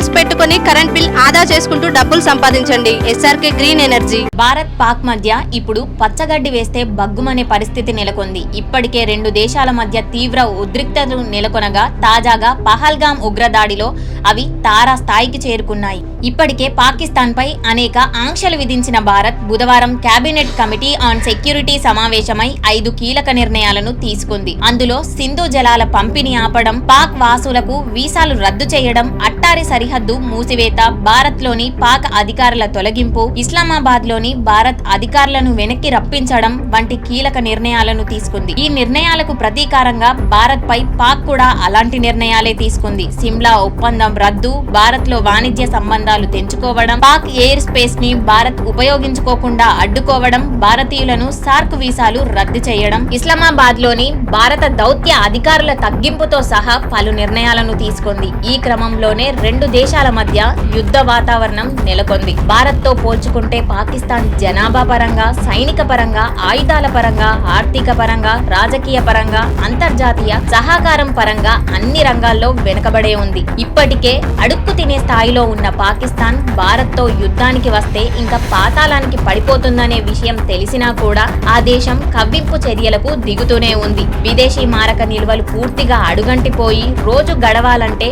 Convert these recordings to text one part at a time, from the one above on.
Cells పెట్టుకుని current bill ఆదా చేసుకుంటూ డబ్బులు సంపాదించండి. SRK green energy. Bharat Pak మధ్య ఇప్పుడు పచ్చగడ్డి వేస్తే బగ్గుమనే పరిస్థితి నెలకొంది. ఇప్పటికే రెండు దేశాల మధ్య తీవ్ర ఉద్రిక్తతలు నెలకొనగా తాజాగా పహల్గామ్ ఉగ్రదాడిలో అవి తారా స్థాయికి చేరుకున్నాయి. ఇప్పటికే పాకిస్తాన్ పై అనేక ఆంక్షలు విధించిన భారత్ బుధవారం కేబినెట్ కమిటీ ఆన్ సెక్యూరిటీ సమావేశమై 5 కీలక నిర్ణయాలను తీసుకుంది. అందులో సింధు జలాల పంపిణీ ఆపడం, పాక్ వాసులకు వీసాలు రద్దు చేయడం, అట్టారి సరిహద్దు మూసివేత, భారత్ లోని పాక్ అధికారుల తొలగింపు, ఇస్లామాబాద్ లోని భారత్ అధికారులను వెనక్కి రప్పించడం వంటి కీలక నిర్ణయాలను తీసుకుంది. ఈ నిర్ణయాలకు ప్రతీకారంగా భారత్ పై పాక్ కూడా అలాంటి నిర్ణయాలే తీసుకుంది. సిమ్లా ఒప్పందం రద్దు, భారత్ లో వాణిజ్య సంబంధాలు తెంచుకోవడం, పాక్ ఎయిర్ స్పేస్ ని భారత్ ఉపయోగించుకోకుండా అడ్డుకోవడం, భారతీయులను సార్క్ వీసాలు రద్దు చేయడం, ఇస్లామాబాద్ లోని భారత దౌత్య అధికారుల తగ్గింపుతో సహా పలు నిర్ణయాలను తీసుకుంది. ఈ క్రమంలోనే రెండు దేశాల మధ్య యుద్ధ వాతావరణం నెలకొంది. భారత్ తో పోల్చుకుంటే పాకిస్తాన్ జనాభా పరంగా, సైనిక పరంగా, ఆయుధాల పరంగా, ఆర్థిక పరంగా, రాజకీయ పరంగా, అంతర్జాతీయ సహకారం పరంగా అన్ని రంగాల్లో వెనుకబడే ఉంది. ఇప్పటికే అడుక్కు తినే స్థాయిలో ఉన్న పాకిస్తాన్ భారత్ తో యుద్ధానికి వస్తే ఇంకా పాతాళానికి పడిపోతుందనే విషయం తెలిసినా కూడా ఆ దేశం కవ్వింపు చర్యలకు దిగుతూనే ఉంది. విదేశీ మారక నిల్వలు పూర్తిగా అడుగంటిపోయి రోజు గడవాలంటే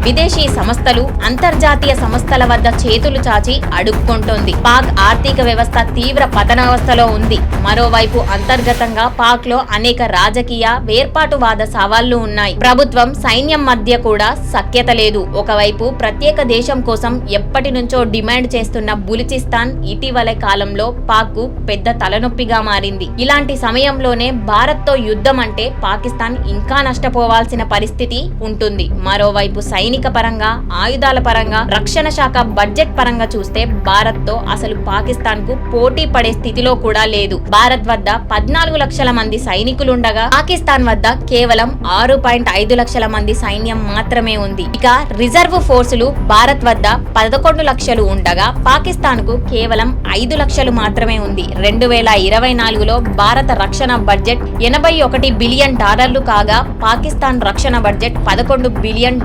విదేశీ సంస్థలు, అంతర్జాతీయ సంస్థల వద్ద చేతులు చాచి అడుక్కుంటోంది. పాక్ ఆర్థిక వ్యవస్థ తీవ్ర పతనావస్థలో ఉంది. మరోవైపు అంతర్గతంగా పాక్ లో అనేక రాజకీయ వేర్పాటువాద సవాళ్లు ఉన్నాయి. ప్రభుత్వం, సైన్యం మధ్య కూడా సఖ్యత లేదు. ఒకవైపు ప్రత్యేక దేశం కోసం ఎప్పటి నుంచో డిమాండ్ చేస్తున్న బులిచిస్తాన్ ఇటీవల కాలంలో పాక్ కు పెద్ద తలనొప్పిగా మారింది. ఇలాంటి సమయంలోనే భారత్ తో యుద్ధం అంటే పాకిస్తాన్ ఇంకా నష్టపోవాల్సిన పరిస్థితి ఉంటుంది. మరోవైపు సైనిక పరంగా, ఆయుధాల పరంగా, రక్షణ శాఖ బడ్జెట్ పరంగా చూస్తే భారత్ తో అసలు పాకిస్తాన్ కు పోటీ పడే స్థితిలో కూడా లేదు. భారత్ వద్ద 14 లక్షల మంది సైనికులుండగా పాకిస్తాన్ వద్ద కేవలం 6.5 లక్షల మంది సైన్యం మాత్రమే ఉంది. ఇక రిజర్వ్ ఫోర్సులు భారత్ వద్ద 11 లక్షలు ఉండగా పాకిస్తాన్ కు కేవలం 5 లక్షలు మాత్రమే ఉంది. 2024లో భారత రక్షణ బడ్జెట్ $81 బిలియన్ కాగా పాకిస్తాన్ రక్షణ బడ్జెట్ $11 బిలియన్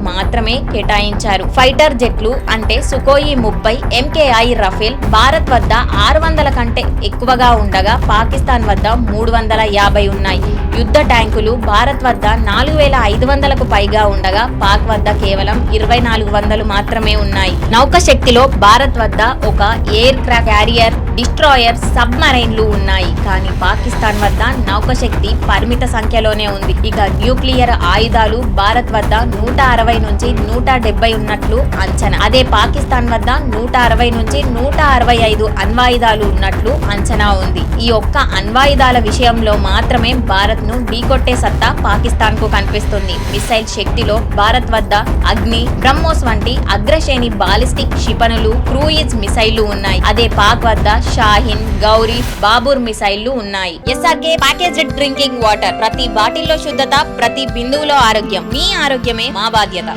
మాత్రమే కేటాయించారు. ఫైటర్ జెట్లు అంటే సుఖోయి 30, MKI రఫేల్ భారత్ వద్ద 600 కంటే ఎక్కువగా ఉండగా పాకిస్తాన్ వద్ద 350 ఉన్నాయి. యుద్ధ ట్యాంకులు భారత్ వద్ద 4500కు పైగా ఉండగా పాక్ వద్ద కేవలం 2400 మాత్రమే ఉన్నాయి. నౌక శక్తిలో భారత్ వద్ద ఒక ఎయిర్ క్రాఫ్ట్ క్యారియర్, డిస్ట్రాయర్, సబ్మరైన్లు ఉన్నాయి. కానీ పాకిస్తాన్ వద్ద నౌక శక్తి పరిమిత సంఖ్యలోనే ఉంది. ఇక న్యూక్లియర్ ఆయుధాలు భారత్ వద్ద 160 నుంచి 170 ఉన్నట్లు అంచనా. అదే పాకిస్తాన్ వద్ద 160 నుంచి 165 అణ్వాయుధాలు ఉన్నట్లు అంచనా ఉంది. ఈ ఒక్క అణ్వాయుధాల విషయంలో మాత్రమే భారత్ ను ఢీకొట్టే సత్తా పాకిస్తాన్ కు కనిపిస్తుంది. మిసైల్ శక్తిలో భారత్ వద్ద అగ్ని, బ్రహ్మోస్ వంటి అగ్రశ్రేణి బాలిస్టిక్ క్షిపణులు, క్రూయిజ్ మిసైళ్లు ఉన్నాయి. అదే పాక్ వద్ద షాహిన్, గౌరీ, బాబూర్ మిసైళ్లు ఉన్నాయి. SRK packaged drinking water. ప్రతి బాటిల్లో శుద్ధత, ప్రతి బిందువులో ఆరోగ్యం. మీ ఆరోగ్యమే మా బాధ్యత.